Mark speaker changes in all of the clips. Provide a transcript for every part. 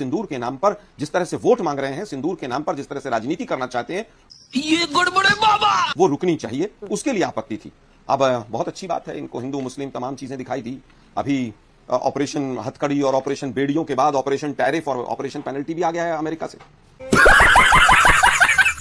Speaker 1: सिंदूर के नाम पर जिस तरह से वोट मांग रहे हैं, सिंदूर के नाम पर जिस तरह से राजनीति करना चाहते हैं,
Speaker 2: ये गड़बड़े बाबा,
Speaker 1: वो रुकनी चाहिए, उसके लिए आपत्ति थी। अब बहुत अच्छी बात है, इनको हिंदू मुस्लिम तमाम चीजें दिखाई दी। अभी ऑपरेशन हथकड़ी और ऑपरेशन बेड़ियों के बाद ऑपरेशन टैरिफ और ऑपरेशन पेनल्टी भी आ गया है अमेरिका से।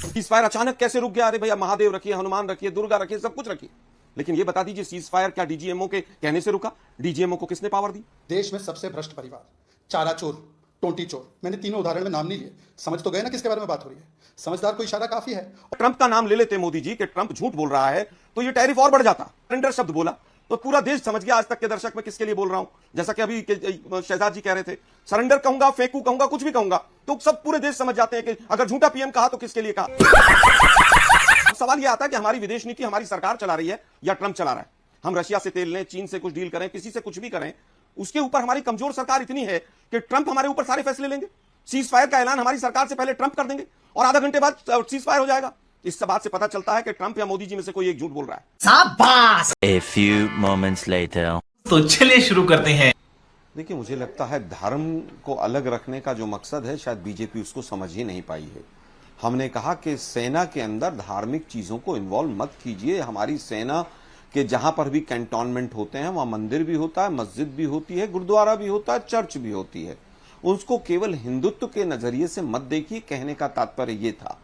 Speaker 1: सीज फायर अचानक कैसे रुक गया? अरे भैया, महादेव रखिए, हनुमान रखिए, दुर्गा रखिए, सब कुछ रखिए, लेकिन ये बता दीजिए सीज फायर क्या डीजीएमओ के कहने से रुका? डीजीएमओ को किसने पावर दी?
Speaker 3: देश में सबसे भ्रष्ट परिवार, चारा चोर, टोंटी चोर, मैंने तीनों उदाहरण में नाम नहीं लिए, समझ तो गए ना किसके बारे में बात हो रही है? समझदार को इशारा काफी है।
Speaker 1: ट्रंप का नाम ले लेते मोदी जी कि ट्रंप झूठ बोल रहा है तो ये टैरिफ और बढ़ जाता। सरेंडर शब्द बोला तो पूरा देश समझ गया। आज तक के दर्शक मैं किसके लिए बोल रहा हूं, जैसा कि अभी शहजाद जी कह रहे थे, सरेंडर कहूंगा, फेंकू कहूंगा, कुछ भी कहूंगा तो सब पूरे देश समझ जाते हैं कि अगर झूठा पीएम कहा तो किसके लिए कहा। सवाल यह आता है कि हमारी विदेश नीति हमारी सरकार चला रही है या ट्रंप चला रहा है? हम रशिया से तेल लें, चीन से कुछ डील करें, किसी से कुछ भी करें, उसके ऊपर हमारी कमजोर सरकार इतनी है कि ट्रंप हमारे ऊपर सारे फैसले लेंगे। सीज फायर का ऐलान हमारी सरकार से पहले ट्रंप कर देंगे और आधा घंटे बाद सीज फायर हो जाएगा। इस बात से पता चलता है कि ट्रंप या मोदी जी में से कोई एक झूठ बोल रहा है।
Speaker 2: शाबाश।
Speaker 4: A few moments later.
Speaker 2: तो चलिए शुरू करते हैं।
Speaker 1: देखिए, मुझे लगता है धर्म को अलग रखने का जो मकसद है शायद बीजेपी उसको समझ ही नहीं पाई है। हमने कहा कि सेना के अंदर धार्मिक चीजों को इन्वॉल्व मत कीजिए। हमारी सेना के जहां पर भी कैंटोनमेंट होते हैं वहां मंदिर भी होता है, मस्जिद भी होती है, गुरुद्वारा भी होता है, चर्च भी होती है। उसको केवल हिंदुत्व के नजरिए से मत देखिए, कहने का तात्पर्य ये था।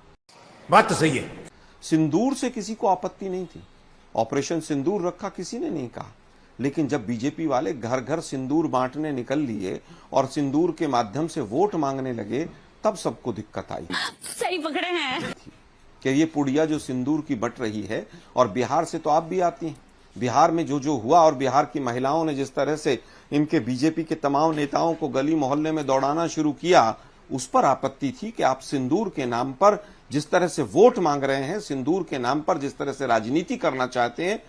Speaker 5: बात तो सही है।
Speaker 1: सिंदूर से किसी को आपत्ति नहीं थी, ऑपरेशन सिंदूर रखा किसी ने नहीं कहा, लेकिन जब बीजेपी वाले घर घर सिंदूर बांटने निकल लिए और सिंदूर के माध्यम से वोट मांगने लगे तब सबको दिक्कत आई।
Speaker 6: सही पकड़े हैं
Speaker 1: कि ये पुड़िया जो सिंदूर की बट रही है, और बिहार से तो आप भी आती हैं, बिहार में जो जो हुआ और बिहार की महिलाओं ने जिस तरह से इनके बीजेपी के तमाम नेताओं को गली मोहल्ले में दौड़ाना शुरू किया, उस पर आपत्ति थी कि आप सिंदूर के नाम पर जिस तरह से वोट मांग रहे हैं, सिंदूर के नाम पर जिस तरह से राजनीति करना चाहते हैं,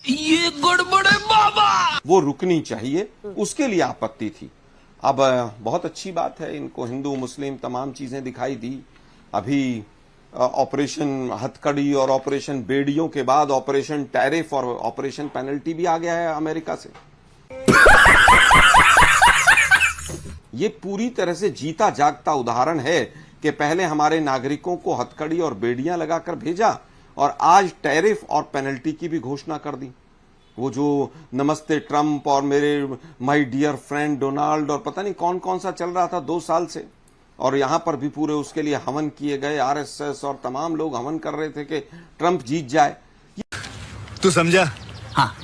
Speaker 2: ये गड़बड़े बाबा,
Speaker 1: वो रुकनी चाहिए, उसके लिए आपत्ति थी। अब बहुत अच्छी बात है, इनको हिंदू मुस्लिम तमाम चीजें दिखाई दी। अभी ऑपरेशन हथकड़ी और ऑपरेशन बेड़ियों के बाद ऑपरेशन टैरिफ और ऑपरेशन पेनल्टी भी आ गया है अमेरिका से। ये पूरी तरह से जीता जागता उदाहरण है कि पहले हमारे नागरिकों को हथकड़ी और बेड़ियां लगाकर भेजा और आज टैरिफ और पेनल्टी की भी घोषणा कर दी। वो जो नमस्ते ट्रंप और मेरे माय डियर फ्रेंड डोनाल्ड और पता नहीं कौन कौन सा चल रहा था 2 साल से, और यहां पर भी पूरे उसके लिए हवन किए गए। आरएसएस और तमाम लोग हवन कर रहे थे कि ट्रंप जीत जाए।
Speaker 5: तू समझा?
Speaker 2: हाँ।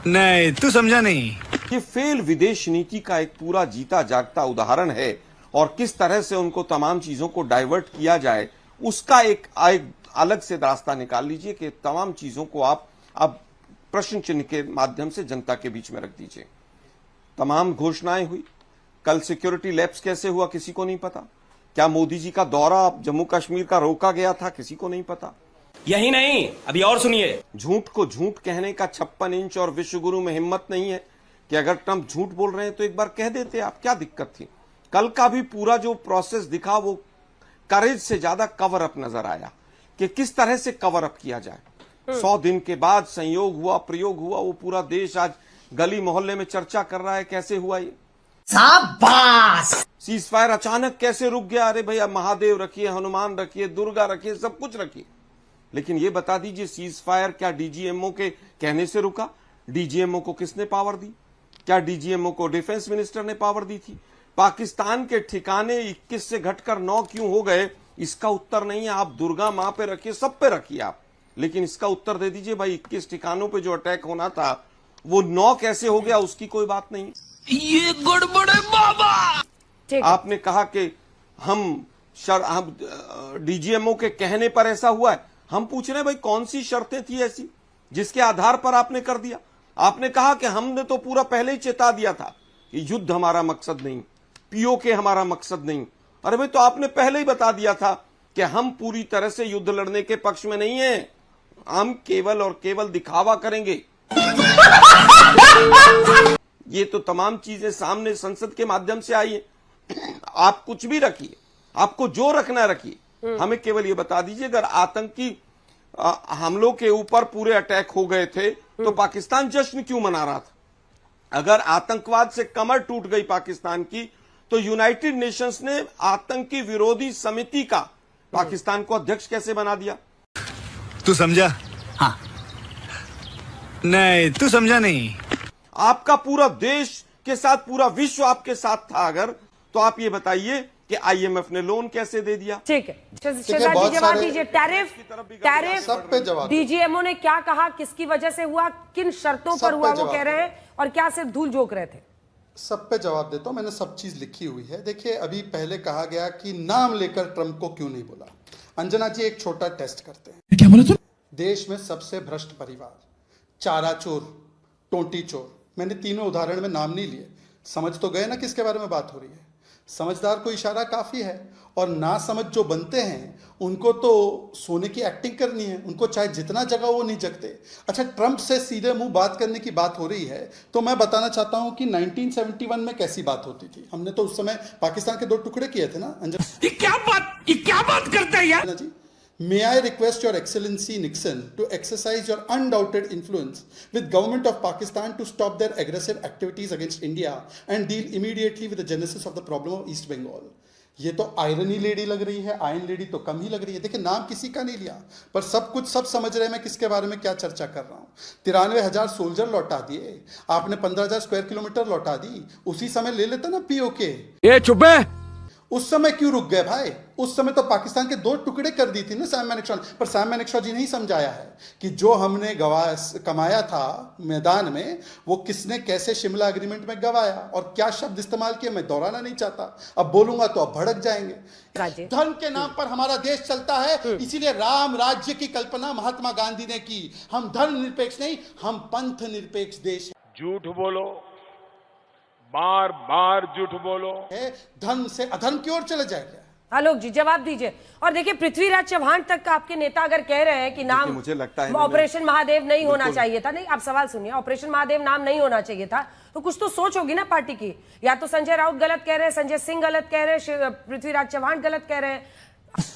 Speaker 5: नहीं, तू समझा नहीं।
Speaker 1: ये फेल विदेश नीति का एक पूरा जीता जागता उदाहरण है, और किस तरह से उनको तमाम चीजों को डाइवर्ट किया जाए उसका एक अलग से रास्ता निकाल लीजिए कि तमाम चीजों को आप अब प्रश्न चिन्ह के माध्यम से जनता के बीच में रख दीजिए। तमाम घोषणाएं हुई, कल सिक्योरिटी लैप्स कैसे हुआ किसी को नहीं पता। क्या मोदी जी का दौरा जम्मू कश्मीर का रोका गया था, किसी को नहीं पता।
Speaker 7: यही नहीं, अभी और सुनिए।
Speaker 1: झूठ को झूठ कहने का 56 इंच और विश्वगुरु में हिम्मत नहीं है कि अगर ट्रंप झूठ बोल रहे हैं तो एक बार कह देते, आप क्या दिक्कत थी। कल का भी पूरा जो प्रोसेस दिखा वो करेज से ज्यादा कवर अप नजर आया कि किस तरह से कवर अप किया जाए। 100 दिन के बाद संयोग हुआ, प्रयोग हुआ, वो पूरा देश आज गली मोहल्ले में चर्चा कर रहा है कैसे हुआ ये।
Speaker 2: शाबाश।
Speaker 1: सीज फायर अचानक कैसे रुक गया? अरे भैया, महादेव रखिए, हनुमान रखिए, दुर्गा रखिए, सब कुछ रखिए, लेकिन ये बता दीजिए सीज फायर क्या डीजीएमओ के कहने से रुका? डीजीएमओ को किसने पावर दी? क्या डीजीएमओ को डिफेंस मिनिस्टर ने पावर दी थी? पाकिस्तान के ठिकाने 21 से घटकर 9 क्यों हो गए, इसका उत्तर नहीं है। आप दुर्गा मां पे रखिए, सब पे रखिए आप, लेकिन इसका उत्तर दे दीजिए भाई 21 ठिकानों पे जो अटैक होना था वो 9 कैसे हो गया, उसकी कोई बात नहीं।
Speaker 2: ये गड़बड़े बाबा।
Speaker 1: आपने कहा कि हम डीजीएमओ के कहने पर ऐसा हुआ है। हम पूछ रहे हैं भाई कौन सी शर्तें थी ऐसी जिसके आधार पर आपने कर दिया? आपने कहा कि हमने तो पूरा पहले ही चेता दिया था कि युद्ध हमारा मकसद नहीं, पीओके हमारा मकसद नहीं। अरे भाई, तो आपने पहले ही बता दिया था कि हम पूरी तरह से युद्ध लड़ने के पक्ष में नहीं हैं, हम केवल और केवल दिखावा करेंगे। ये तो तमाम चीजें सामने संसद के माध्यम से आई है। आप कुछ भी रखिए, आपको जो रखना रखिए, हमें केवल ये बता दीजिए अगर आतंकी हमलों के ऊपर पूरे अटैक हो गए थे तो पाकिस्तान जश्न क्यों मना रहा था? अगर आतंकवाद से कमर टूट गई पाकिस्तान की तो यूनाइटेड नेशंस ने आतंकी विरोधी समिति का पाकिस्तान को अध्यक्ष कैसे बना दिया?
Speaker 5: तू समझा? हाँ। नहीं, तू समझा नहीं।
Speaker 1: आपका पूरा देश के साथ पूरा विश्व आपके साथ था अगर, तो आप ये बताइए कि आईएमएफ ने लोन कैसे दे दिया?
Speaker 6: ठीक है, शहजाद
Speaker 3: बहुत
Speaker 6: जी जवाब
Speaker 3: सारे-
Speaker 6: दीजिए। टैरिफ
Speaker 3: सब पे जवाब
Speaker 6: डीजीएमओ ने क्या कहा, किसकी वजह से हुआ, किन शर्तों
Speaker 3: सब
Speaker 6: पर हुआ,
Speaker 3: पे
Speaker 6: वो
Speaker 3: जवाब
Speaker 6: कह रहे हैं, और क्या सिर्फ धूल झोंक रहे थे?
Speaker 3: सब पे जवाब देता हूं, मैंने सब चीज लिखी हुई है। देखिए, अभी पहले कहा गया कि नाम लेकर ट्रंप को क्यों नहीं बोला। अंजना जी, एक छोटा टेस्ट करते हैं।
Speaker 5: क्या बोला तू?
Speaker 3: देश में सबसे भ्रष्ट परिवार, चारा चोर, टोंटी चोर, मैंने तीनों उदाहरण में नाम नहीं लिए। समझ तो गए ना किसके बारे में बात हो रही है। समझदार को इशारा काफी है, और ना समझ जो बनते हैं उनको तो सोने की एक्टिंग करनी है, उनको चाहे जितना जगह वो नहीं जगते। अच्छा, ट्रंप से सीधे मुंह बात करने की बात हो रही है, तो मैं बताना चाहता हूं कि 1971 में कैसी बात होती थी। हमने तो उस समय पाकिस्तान के 2 टुकड़े किए थे ना।
Speaker 2: ये क्या बात करता है यार?
Speaker 3: जी, may I request your excellency Nixon to exercise your undoubted influence with government of Pakistan to stop their aggressive activities against India and deal immediately with the genesis of the problem of East Bengal. ये तो irony lady लग रही है, ion lady तो कम ही लग रही है। देखिए, नाम किसी का नहीं लिया, पर सब समझ रहे हैं मैं किसके बारे में क्या चर्चा कर रहा हूं। 93,000 सोल्जर लौटा दिए आपने, 15,000 स्क्वायर किलोमीटर लौटा दी। उसी समय ले लेते ना पीओके।
Speaker 5: ये चुप है।
Speaker 3: उस समय क्यों रुक गए भाई? उस समय तो पाकिस्तान के 2 टुकड़े कर दी थी ना सैम मैनेक्शॉ। पर सैम मैनेक्शॉ जी ने ही समझाया है कि जो हमने कमाया था मैदान में, वो किसने कैसे शिमला एग्रीमेंट में गवाया और क्या शब्द इस्तेमाल किए, मैं दोहराना नहीं चाहता। अब बोलूंगा तो अब भड़क जाएंगे। धर्म के नाम पर हमारा देश चलता है, इसीलिए राम राज्य की कल्पना महात्मा गांधी ने की। हम धर्म निरपेक्ष नहीं, हम पंथ निरपेक्ष देश
Speaker 8: झूठ बोलो, बार बार झूठ बोलो,
Speaker 3: है। धर्म से अधर्म की ओर चले जाएगा।
Speaker 6: आलोक जी जवाब दीजिए। और देखिए, पृथ्वीराज चौहान तक का आपके नेता अगर कह रहे हैं कि नाम
Speaker 1: मुझे लगता है
Speaker 6: ऑपरेशन महादेव नहीं होना चाहिए था। नहीं, आप सवाल सुनिए। ऑपरेशन महादेव नाम नहीं होना चाहिए था, तो कुछ तो सोच होगी ना पार्टी की। या तो संजय राउत गलत कह रहे हैं, संजय सिंह गलत कह रहे हैं, पृथ्वीराज चौहान गलत कह रहे हैं।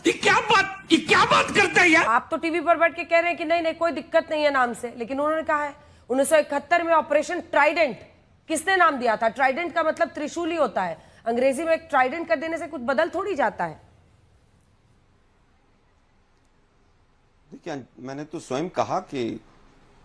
Speaker 2: ये क्या बात करता है यार?
Speaker 6: आप तो टीवी पर बैठ के कह रहे हैं कि नहीं कोई दिक्कत नहीं है नाम से, लेकिन उन्होंने कहा है 1971 में ऑपरेशन ट्राइडेंट किसने नाम दिया था? ट्राइडेंट का मतलब त्रिशूल ही होता है। अंग्रेजी में एक ट्राइडेंट कर देने से कुछ बदल थोड़ी जाता है।
Speaker 1: देखिए, मैंने तो स्वयं कहा कि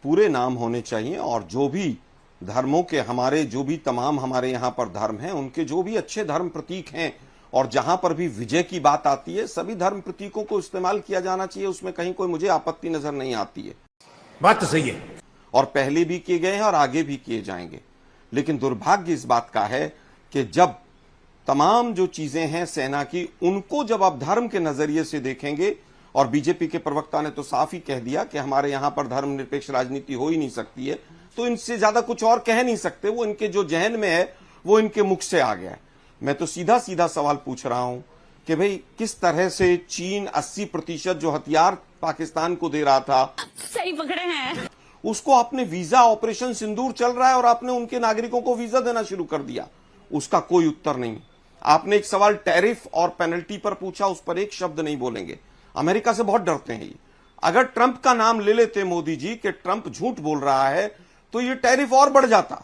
Speaker 1: पूरे नाम होने चाहिए, और जो भी धर्मों के हमारे जो भी तमाम हमारे यहाँ पर धर्म हैं, उनके जो भी अच्छे धर्म प्रतीक हैं, और जहां पर भी विजय की बात आती है, सभी धर्म प्रतीकों को इस्तेमाल किया जाना चाहिए। उसमें कहीं कोई मुझे आपत्ति नजर नहीं आती है।
Speaker 5: बात तो सही है।
Speaker 1: और पहले भी किए गए हैं और आगे भी किए जाएंगे। लेकिन दुर्भाग्य इस बात का है कि जब तमाम जो चीजें हैं सेना की, उनको जब आप धर्म के नजरिए से देखेंगे, और बीजेपी के प्रवक्ता ने तो साफ ही कह दिया कि हमारे यहां पर धर्मनिरपेक्ष राजनीति हो ही नहीं सकती है, तो इनसे ज्यादा कुछ और कह नहीं सकते। वो इनके जो जहन में है वो इनके मुख से आ गया है। मैं तो सीधा सीधा सवाल पूछ रहा हूं कि भाई, किस तरह से चीन 80% जो हथियार पाकिस्तान को दे रहा था,
Speaker 9: सही पकड़े हैं,
Speaker 1: उसको आपने वीजा, ऑपरेशन सिंदूर चल रहा है और आपने उनके नागरिकों को वीजा देना शुरू कर दिया, उसका कोई उत्तर नहीं। आपने एक सवाल टैरिफ और पेनल्टी पर पूछा, उस पर एक शब्द नहीं बोलेंगे। अमेरिका से बहुत डरते हैं ये। अगर ट्रंप का नाम ले लेते मोदी जी कि ट्रंप झूठ बोल रहा है, तो ये टैरिफ और बढ़ जाता।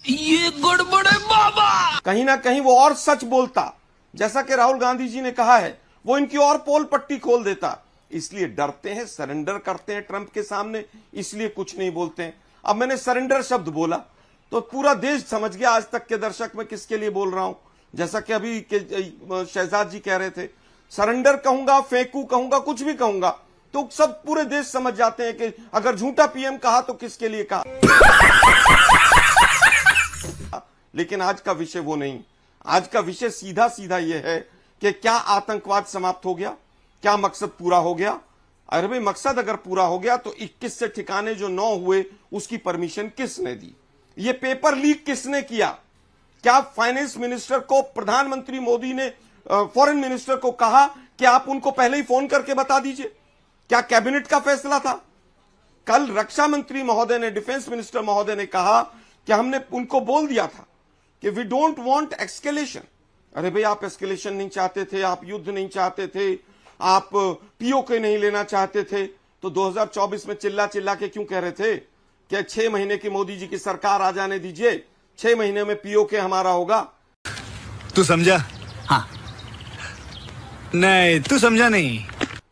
Speaker 2: ये गड़बड़ है बाबा।
Speaker 1: कहीं ना कहीं वो और सच बोलता, जैसा कि राहुल गांधी जी ने कहा है, वो इनकी और पोल पट्टी खोल देता। इसलिए डरते हैं, सरेंडर करते हैं ट्रंप के सामने, इसलिए कुछ नहीं बोलते हैं। अब मैंने सरेंडर शब्द बोला तो पूरा देश समझ गया आज तक के दर्शक मैं किसके लिए बोल रहा हूं। जैसा कि अभी के शहजाद जी कह रहे थे, सरेंडर कहूंगा, फेंकू कहूंगा, कुछ भी कहूंगा, तो सब पूरे देश समझ जाते हैं कि अगर झूठा पीएम कहा तो किसके लिए कहा। लेकिन आज का विषय वो नहीं। आज का विषय सीधा सीधा यह है कि क्या आतंकवाद समाप्त हो गया, क्या मकसद पूरा हो गया। अरे भाई, मकसद अगर पूरा हो गया तो 21 से ठिकाने जो 9 हुए, उसकी परमिशन किसने दी? ये पेपर लीक किसने किया? क्या फाइनेंस मिनिस्टर को प्रधानमंत्री मोदी ने फॉरेन मिनिस्टर को कहा कि आप उनको पहले ही फोन करके बता दीजिए? क्या कैबिनेट का फैसला था? कल रक्षा मंत्री महोदय ने, डिफेंस मिनिस्टर महोदय ने कहा कि हमने उनको बोल दिया था कि वी डोंट वांट एस्केलेशन। अरे भाई, आप एस्केलेशन नहीं चाहते थे, आप युद्ध नहीं चाहते थे, आप पीओके नहीं लेना चाहते थे, तो 2024 में चिल्ला चिल्ला के क्यों कह रहे थे कि 6 महीने की मोदी जी की सरकार आ जाने दीजिए, 6 महीने में पीओके हमारा होगा?
Speaker 5: तू समझा? हाँ। नहीं, तू समझा नहीं।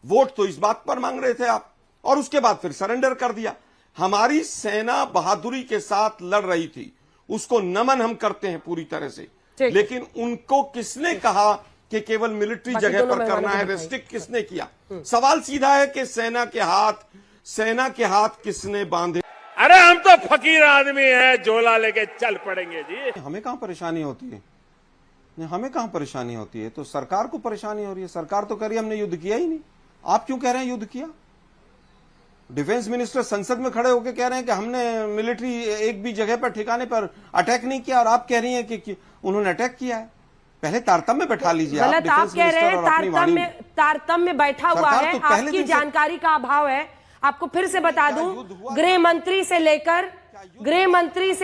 Speaker 1: वोट तो इस बात पर मांग रहे थे आप, और उसके बाद फिर सरेंडर कर दिया। हमारी सेना बहादुरी के साथ लड़ रही थी, उसको नमन हम करते हैं पूरी तरह से, लेकिन उनको किसने कहा कि केवल मिलिट्री जगह पर करना है, रेस्ट्रिक्ट किसने किया? सवाल सीधा है कि सेना के हाथ किसने बांधे?
Speaker 8: अरे हम तो फकीर आदमी हैं, झोला लेके चल पड़ेंगे जी।
Speaker 1: हमें कहां परेशानी होती है? नहीं, हमें कहां परेशानी होती है? तो सरकार को परेशानी हो रही है। सरकार तो कह रही है हमने युद्ध किया ही नहीं। आप क्यों कह रहे हैं युद्ध किया? डिफेंस मिनिस्टर संसद में खड़े होकर कह रहे हैं कि हमने मिलिट्री एक भी जगह पर ठिकाने पर अटैक नहीं किया, और आप कह रही हैं कि उन्होंने अटैक किया है। पहले तारतम्य बैठा लीजिए।
Speaker 6: गलत आप कह रहे हैं, तारतम्य बैठा हुआ है, आपकी जानकारी का अभाव है। आपको फिर से बता दूं, गृह मंत्री से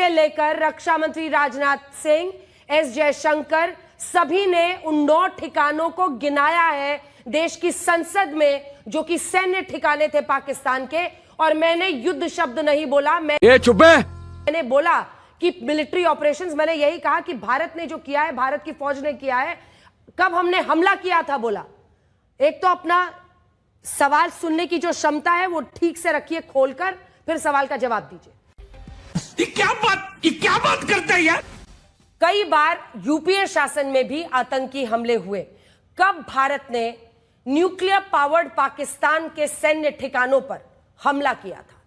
Speaker 6: लेकर रक्षा मंत्री राजनाथ सिंह, एस जयशंकर, सभी ने उन 9 ठिकानों को गिनाया है देश की संसद में, जो कि सैन्य ठिकाने थे पाकिस्तान के। और मैंने युद्ध शब्द नहीं बोला, मैंने बोला कि मिलिट्री ऑपरेशंस। मैंने यही कहा कि भारत ने जो किया है, भारत की फौज ने किया है। कब हमने हमला किया था बोला? एक तो अपना सवाल सुनने की जो क्षमता है वो ठीक से रखिए खोलकर, फिर सवाल का जवाब दीजिए।
Speaker 2: ये क्या बात करता है यार?
Speaker 6: कई बार यूपीए शासन में भी आतंकी हमले हुए। कब भारत ने न्यूक्लियर पावर्ड पाकिस्तान के सैन्य ठिकानों पर हमला किया था?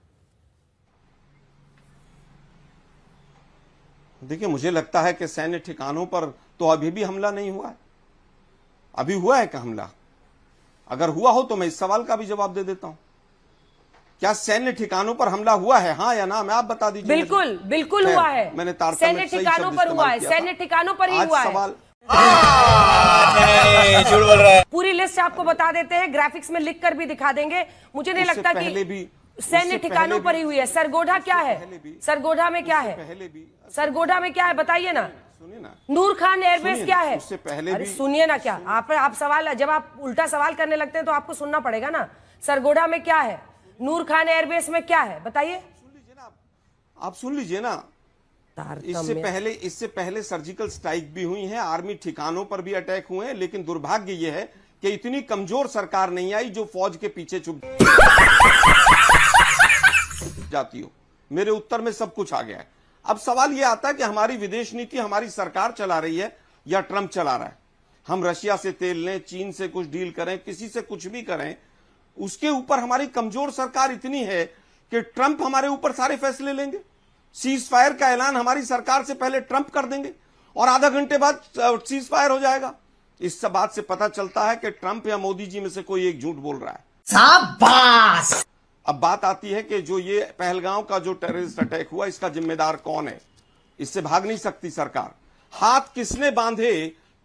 Speaker 1: देखिए, मुझे लगता है कि सैन्य ठिकानों पर तो अभी भी हमला नहीं हुआ है। अभी हुआ है क्या हमला? अगर हुआ हो तो मैं इस सवाल का भी जवाब दे देता हूं। क्या सैन्य ठिकानों पर हमला हुआ है, हाँ या ना? मैं आप बता दीजिए।
Speaker 6: बिल्कुल हुआ है।
Speaker 1: मैंने
Speaker 6: सैन्य ठिकानों पर हुआ है, सैन्य ठिकानों पर ही हुआ है।
Speaker 7: झूठ बोल रहा है।
Speaker 6: पूरी लिस्ट आपको बता देते हैं, ग्राफिक्स में लिखकर भी दिखा देंगे। मुझे नहीं लगता कि सैन्य ठिकानों पर ही हुई है। सरगोधा क्या है? सरगोधा में क्या है? सरगोधा में क्या है बताइए ना। नूर खान एयरबेस क्या है?
Speaker 1: उससे पहले भी
Speaker 6: सुनिए ना। क्या आप सवाल, जब आप उल्टा सवाल करने लगते हैं तो आपको सुनना पड़ेगा ना। सरगोधा में क्या है? नूर खान एयरबेस में क्या है बताइए?
Speaker 1: आप सुन लीजिए ना। इससे पहले सर्जिकल स्ट्राइक भी हुई है, आर्मी ठिकानों पर भी अटैक हुए हैं, लेकिन दुर्भाग्य यह है कि इतनी कमजोर सरकार नहीं आई जो फौज के पीछे छुप जाती हो। मेरे उत्तर में सब कुछ आ गया है। अब सवाल यह आता है कि हमारी विदेश नीति हमारी सरकार चला रही है या ट्रंप चला रहा है? हम रशिया से तेल लें, चीन से कुछ डील करें, किसी से कुछ भी करें, उसके ऊपर हमारी कमजोर सरकार इतनी है कि ट्रंप हमारे ऊपर सारे फैसले लेंगे। सीज फायर का ऐलान हमारी सरकार से पहले ट्रंप कर देंगे और आधा घंटे बाद सीज फायर हो जाएगा। इस सब बात से पता चलता है कि ट्रंप या मोदी जी में से कोई एक झूठ बोल रहा है। शाबाश! अब बात आती है कि जो ये पहलगांव का जो टेररिस्ट अटैक हुआ, इसका जिम्मेदार कौन है? इससे भाग नहीं सकती सरकार। हाथ किसने बांधे?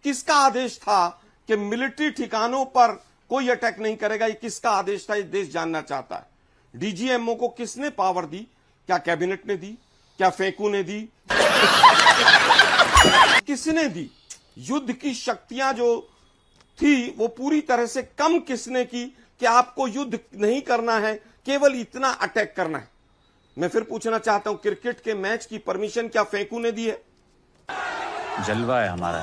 Speaker 1: किसका आदेश था कि मिलिट्री ठिकानों पर कोई अटैक नहीं करेगा? ये किसका आदेश था? ये देश जानना चाहता है। डीजीएमओ को किसने पावर दी? क्या कैबिनेट ने दी? क्या फेकू ने दी? किसने दी? युद्ध की शक्तियां जो थी वो पूरी तरह से कम किसने की कि आपको युद्ध नहीं करना है, केवल इतना अटैक करना है? मैं फिर पूछना चाहता हूं, क्रिकेट के मैच की परमिशन क्या फेकू ने दी है?
Speaker 4: जलवा है हमारा।